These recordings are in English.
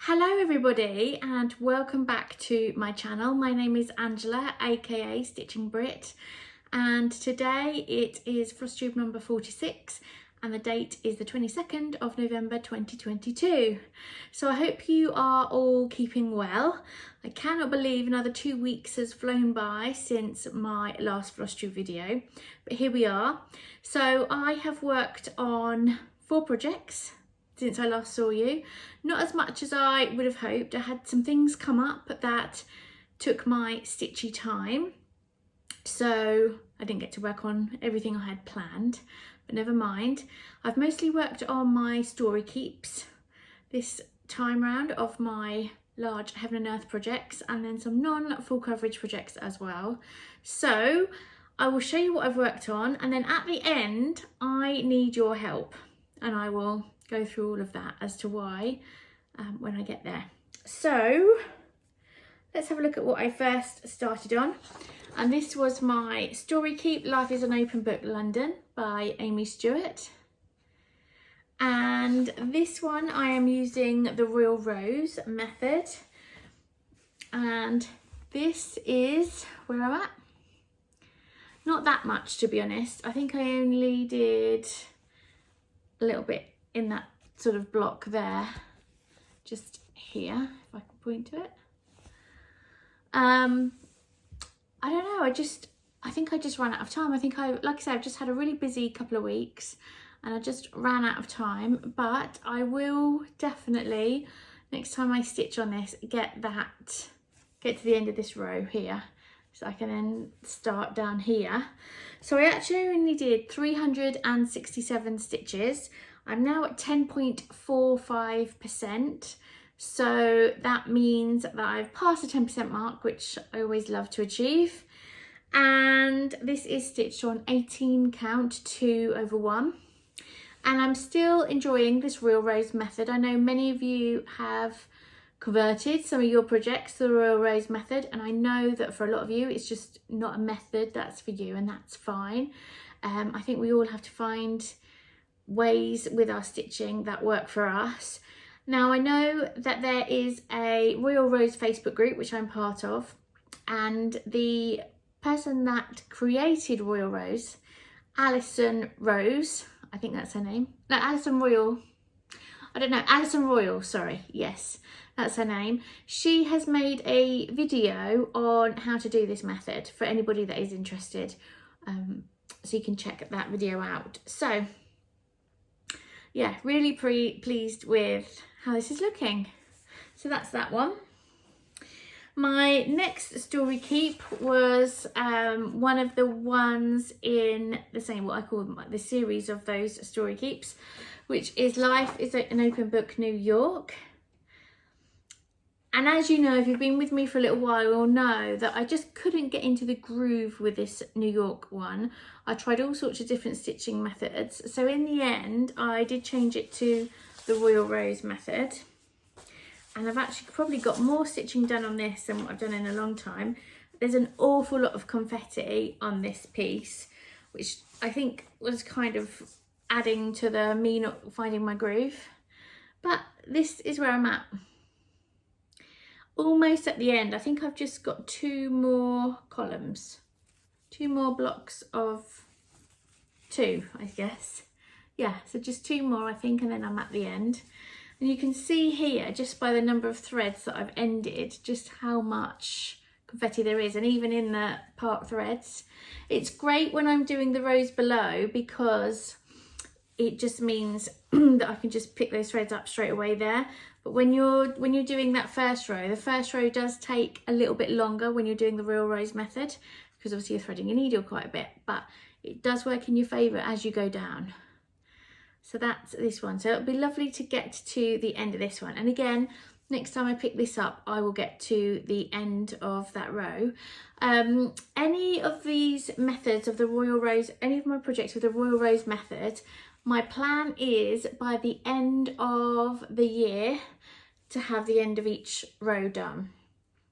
Hello everybody and welcome back to my channel. My name is Angela, aka Stitching Brit, and today it is Flosstube number 46 and the date is the 22nd of November 2022. So I hope you are all keeping well. I cannot believe another 2 weeks has flown by since my last Flosstube video, but here we are. So I have worked on 4 projects since I last saw you. Not as much as I would have hoped. I had some things come up that took my stitchy time, so I didn't get to work on everything I had planned, but never mind. I've mostly worked on my story keeps this time round of my large Heaven and Earth projects, and then some non-full coverage projects as well. So I will show you what I've worked on, and then at the end I need your help, and I will go through all of that as to why when I get there. So let's have a look at what I first started on, and this was my Storykeep Life is an Open Book London by Amy Stewart, and this one I am using the Real Rose method, and this is where I'm at. Not that much, to be honest. I think I only did a little bit in that sort of block there, just here, if I can point to it. I don't know, I think I just ran out of time. Like I said, I've just had a really busy couple of weeks and I just ran out of time, but I will definitely, next time I stitch on this, get to the end of this row here, so I can then start down here. So I actually only did 367 stitches. I'm now at 10.45%, so that means that I've passed the 10% mark, which I always love to achieve. And this is stitched on 18 count 2/1, and I'm still enjoying this Real Rose method. I know many of you have converted some of your projects to the Real Rose method, and I know that for a lot of you it's just not a method that's for you, and that's fine. I think we all have to find ways with our stitching that work for us. Now I know that there is a Real Rose Facebook group which I'm part of, and the person that created Real Rose, Alison Rose, I think that's her name. No, Alison Royal. I don't know, Alison Royal, sorry, yes, that's her name. She has made a video on how to do this method for anybody that is interested, so you can check that video out. So yeah, really pleased with how this is looking. So that's that one. My next story keep was one of the ones in the same, what I call the series of those story keeps, which is Life is an Open Book New York. And as you know, if you've been with me for a little while, you'll know that I just couldn't get into the groove with this New York one. I tried all sorts of different stitching methods. So in the end, I did change it to the Real Rose method. And I've actually probably got more stitching done on this than what I've done in a long time. There's an awful lot of confetti on this piece, which I think was kind of adding to the me not finding my groove. But this is where I'm at. Almost at the end. I think I've just got 2 more columns, 2 more blocks of 2, I guess. Yeah, so just 2 more I think, and then I'm at the end. And you can see here, just by the number of threads that I've ended, just how much confetti there is, and even in the part threads. It's great when I'm doing the rows below, because it just means that I can just pick those threads up straight away there. But when you're doing that first row, the first row does take a little bit longer when you're doing the Real Rose method, because obviously you're threading your needle quite a bit, but it does work in your favour as you go down. So that's this one. So it'll be lovely to get to the end of this one. And again, next time I pick this up, I will get to the end of that row. Any of these methods of the Royal Rose, any of my projects with the Royal Rose method, my plan is by the end of the year to have the end of each row done.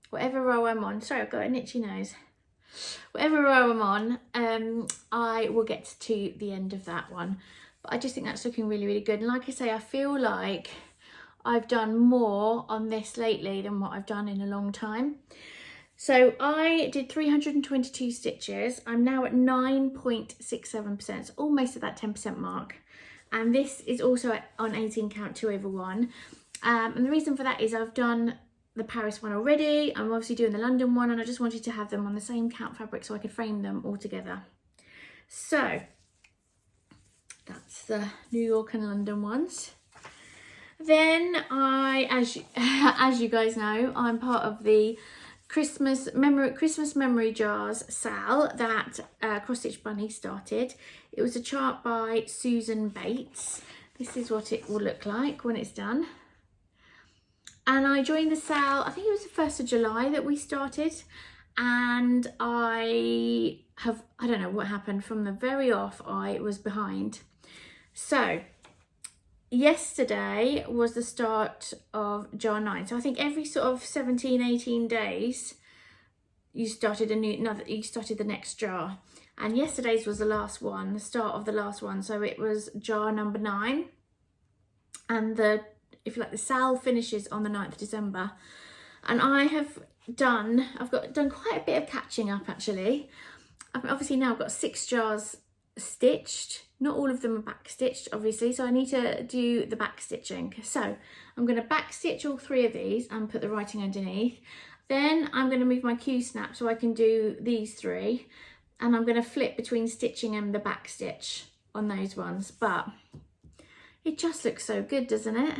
Whatever row I'm on, sorry, I've got an itchy nose. Whatever row I'm on, I will get to the end of that one. But I just think that's looking really, really good. And like I say, I feel like I've done more on this lately than what I've done in a long time. So I did 322 stitches. I'm now at 9.67%, so almost at that 10% mark. And this is also on 18 count 2/1. And the reason for that is I've done the Paris one already. I'm obviously doing the London one, and I just wanted to have them on the same count fabric so I could frame them all together. So that's the New York and London ones. Then as you guys know, I'm part of the Christmas memory jars sale that Cross Stitch Bunny started. It was a chart by Susan Bates. This is what it will look like when it's done. And I joined the sale, I think it was the 1st of July that we started. And I don't know what happened, from the very off, I was behind. So yesterday was the start of jar 9. So I think every sort of 17, 18 days, you started the next jar. And yesterday's was the last one, the start of the last one. So it was jar number 9. And the sale finishes on the 9th of December. And I've done quite a bit of catching up actually. Obviously now I've got 6 jars stitched. Not all of them are back stitched obviously, so I need to do the back stitching. So I'm going to back stitch all 3 of these and put the writing underneath. Then I'm going to move my Q snap so I can do these 3, and I'm going to flip between stitching and the back stitch on those ones. But it just looks so good, doesn't it?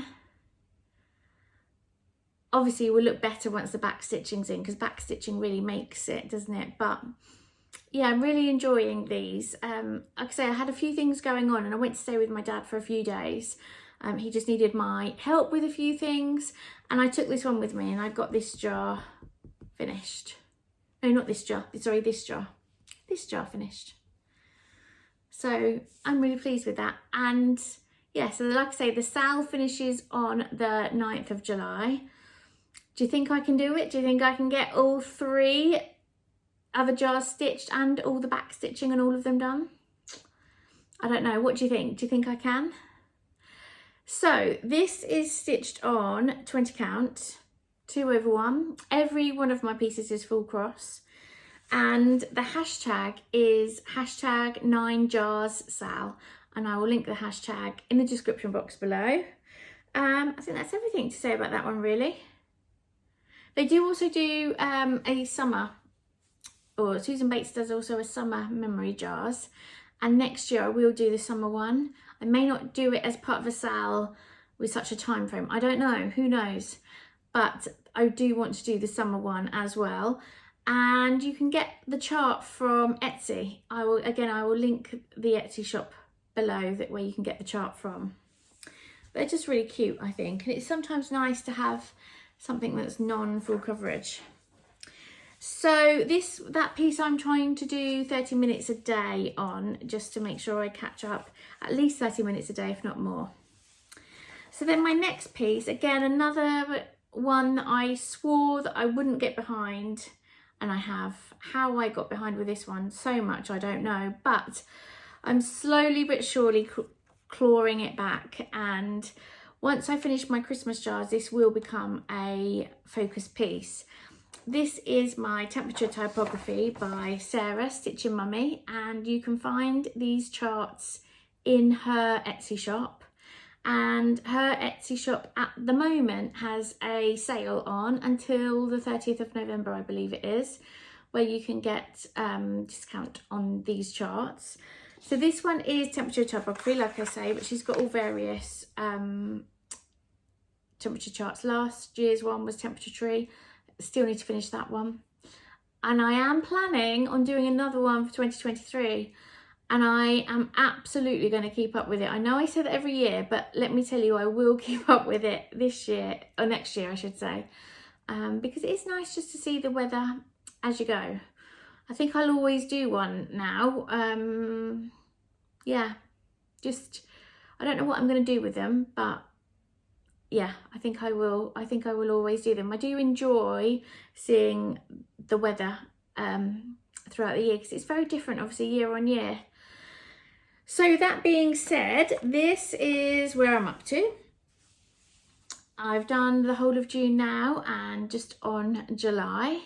Obviously it will look better once the back stitching's in, because back stitching really makes it, doesn't it? But yeah, I'm really enjoying these. Like I say, I had a few things going on and I went to stay with my dad for a few days. He just needed my help with a few things, and I took this one with me, and I got this jar finished. No, not this jar, sorry, this jar. This jar finished. So I'm really pleased with that. And yeah, so like I say, the sale finishes on the 9th of July. Do you think I can do it? Do you think I can get all 3 other jars stitched and all the back stitching and all of them done? I don't know. What do you think? Do you think I can? So this is stitched on 20 count, 2/1. Every one of my pieces is full cross. And the hashtag is hashtag 9JarsSale. And I will link the hashtag in the description box below. I think that's everything to say about that one really. They do also do a summer, or Susan Bates does also a summer memory jars, and next year I will do the summer one. I may not do it as part of a sale with such a time frame. I don't know, who knows, but I do want to do the summer one as well. And you can get the chart from Etsy. I will link the Etsy shop below where you can get the chart from. But they're just really cute, I think, and it's sometimes nice to have something that's non-full coverage. So that piece I'm trying to do 30 minutes a day on, just to make sure I catch up at least 30 minutes a day, if not more. So then my next piece, again, another one that I swore that I wouldn't get behind, and I have. How I got behind with this one so much, I don't know, but I'm slowly but surely clawing it back, and once I finish my Christmas jars, this will become a focus piece. This is my temperature typography by Sarah, Stitching Mummy, and you can find these charts in her Etsy shop. And her Etsy shop at the moment has a sale on until the 30th of November, I believe it is, where you can get discount on these charts. So this one is temperature typography, like I say, but she's got all various temperature charts. Last year's one was temperature tree. Still need to finish that one. And I am planning on doing another one for 2023. And I am absolutely going to keep up with it. I know I say that every year, but let me tell you, I will keep up with it this year, or next year I should say. Because it is nice just to see the weather as you go. I think I'll always do one now. Yeah, I don't know what I'm going to do with them, but yeah, I think I will always do them. I do enjoy seeing the weather throughout the year, because it's very different obviously year on year. So that being said, this is where I'm up to. I've done the whole of June now and just on July.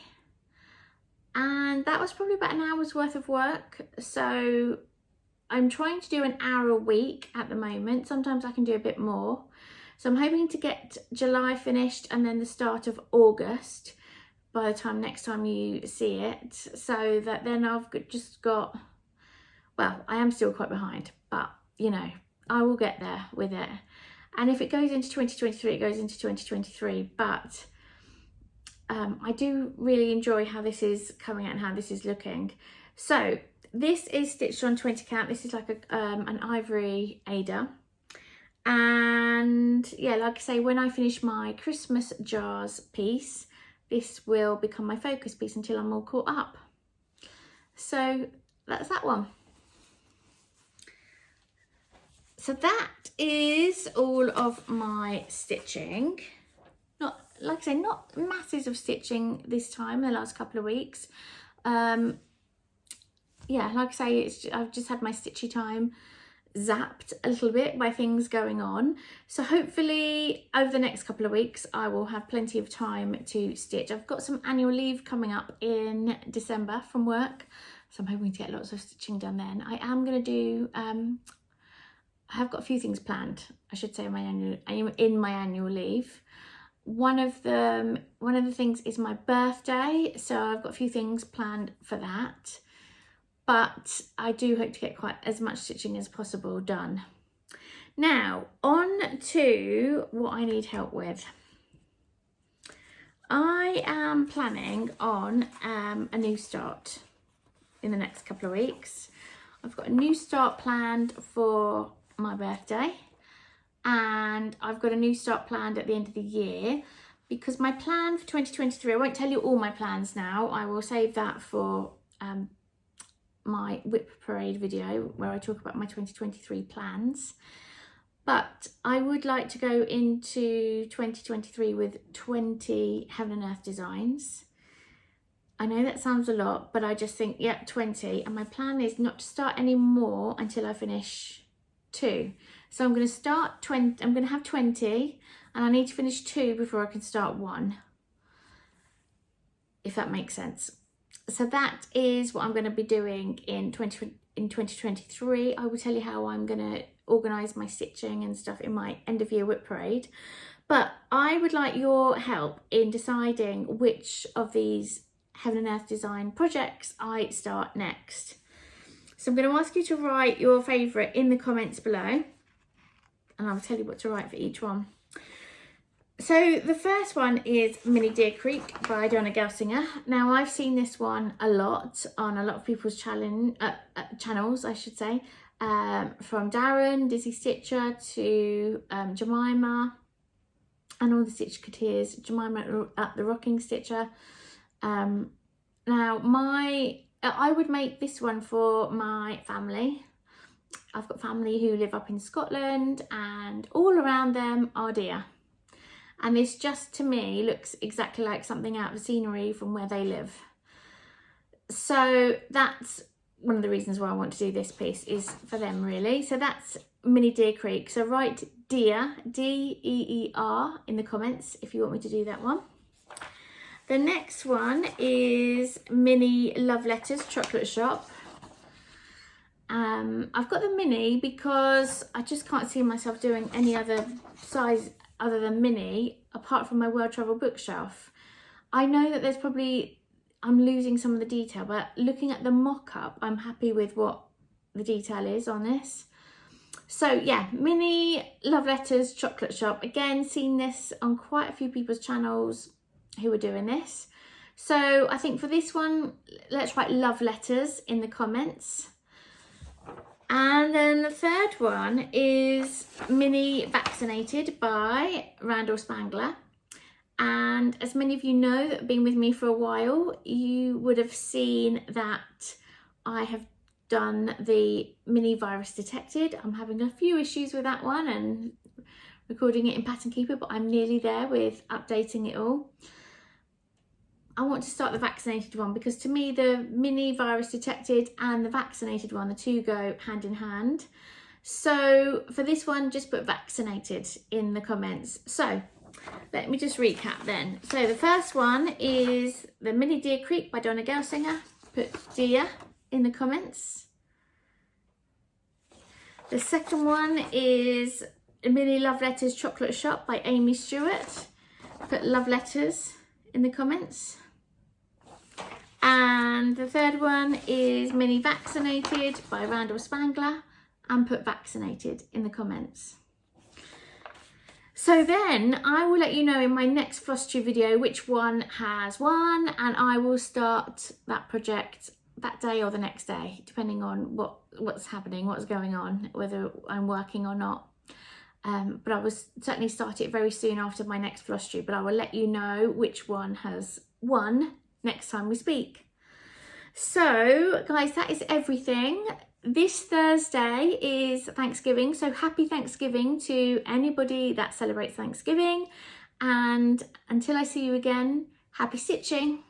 And that was probably about an hour's worth of work. So I'm trying to do an hour a week at the moment. Sometimes I can do a bit more. So I'm hoping to get July finished and then the start of August by the time next time you see it. So that then I've just got, well, I am still quite behind, but you know, I will get there with it. And if it goes into 2023, it goes into 2023. But I do really enjoy how this is coming out and how this is looking. So this is stitched on 20 count. This is like an ivory Ada. And yeah, like I say, when I finish my Christmas jars piece, this will become my focus piece until I'm all caught up. So that's that one. So that is all of my stitching. Not, like I say, not masses of stitching this time, the last couple of weeks. Yeah, like I say, I've just had my stitchy time zapped a little bit by things going on. So hopefully over the next couple of weeks, I will have plenty of time to stitch. I've got some annual leave coming up in December from work, so I'm hoping to get lots of stitching done then. I am going to do, I have got a few things planned, I should say, in my annual leave. One of the things is my birthday, so I've got a few things planned for that. But I do hope to get quite as much stitching as possible done. Now, on to what I need help with. I am planning on a new start in the next couple of weeks. I've got a new start planned for my birthday, and I've got a new start planned at the end of the year, because my plan for 2023, I won't tell you all my plans now, I will save that for my whip parade video where I talk about my 2023 plans. But I would like to go into 2023 with 20 Heaven and Earth designs. I know that sounds a lot, but I just think, yeah, 20. And my plan is not to start any more until I finish 2. So I'm going to start 20, I'm going to have 20, and I need to finish 2 before I can start 1, if that makes sense. So that is what I'm going to be doing in 2023. I will tell you how I'm going to organise my stitching and stuff in my end of year whip parade. But I would like your help in deciding which of these Heaven and Earth design projects I start next. So I'm going to ask you to write your favourite in the comments below, and I'll tell you what to write for each one. So the first one is Mini Deer Creek by Donna Gelsinger. Now I've seen this one a lot on a lot of people's channels, I should say, from Darren, Dizzy Stitcher to Jemima and all the Stitchketeers, Jemima at the Rocking Stitcher. Now I would make this one for my family. I've got family who live up in Scotland, and all around them are deer. And this just, to me, looks exactly like something out of scenery from where they live. So that's one of the reasons why I want to do this piece, is for them, really. So that's Mini Deer Creek. So write deer, D-E-E-R, in the comments if you want me to do that one. The next one is Mini Love Letters Chocolate Shop. I've got the mini because I just can't see myself doing any other size other than mini, apart from my World Travel bookshelf. I know that there's probably, I'm losing some of the detail, but looking at the mock-up, I'm happy with what the detail is on this. So yeah, Mini Love Letters Chocolate Shop. Again, seen this on quite a few people's channels who are doing this. So I think for this one, let's write love letters in the comments. And then the third one is Mini Vaccinated by Randall Spangler. And as many of you know that have been with me for a while, you would have seen that I have done the Mini Virus Detected. I'm having a few issues with that one and recording it in Pattern Keeper, but I'm nearly there with updating it all. I want to start the vaccinated one because to me the Mini Virus Detected and the vaccinated one, the two go hand in hand. So for this one, just put vaccinated in the comments. So Let me just recap then. So the first one is the Mini Deer Creek by Donna Gelsinger. Put deer in the comments. The second one is Mini Love Letters Chocolate Shop by Amy Stewart. Put love letters in the comments. And the third one is Mini Vaccinated by Randall Spangler, and put vaccinated in the comments. So then I will let you know in my next Flosstube video which one has won, and I will start that project that day or the next day, depending on what's happening, what's going on, whether I'm working or not. But I will certainly start it very soon after my next Flosstube, but I will let you know which one has won next time we speak. So guys, that is everything. This Thursday is Thanksgiving, so happy Thanksgiving to anybody that celebrates Thanksgiving, and until I see you again, happy stitching.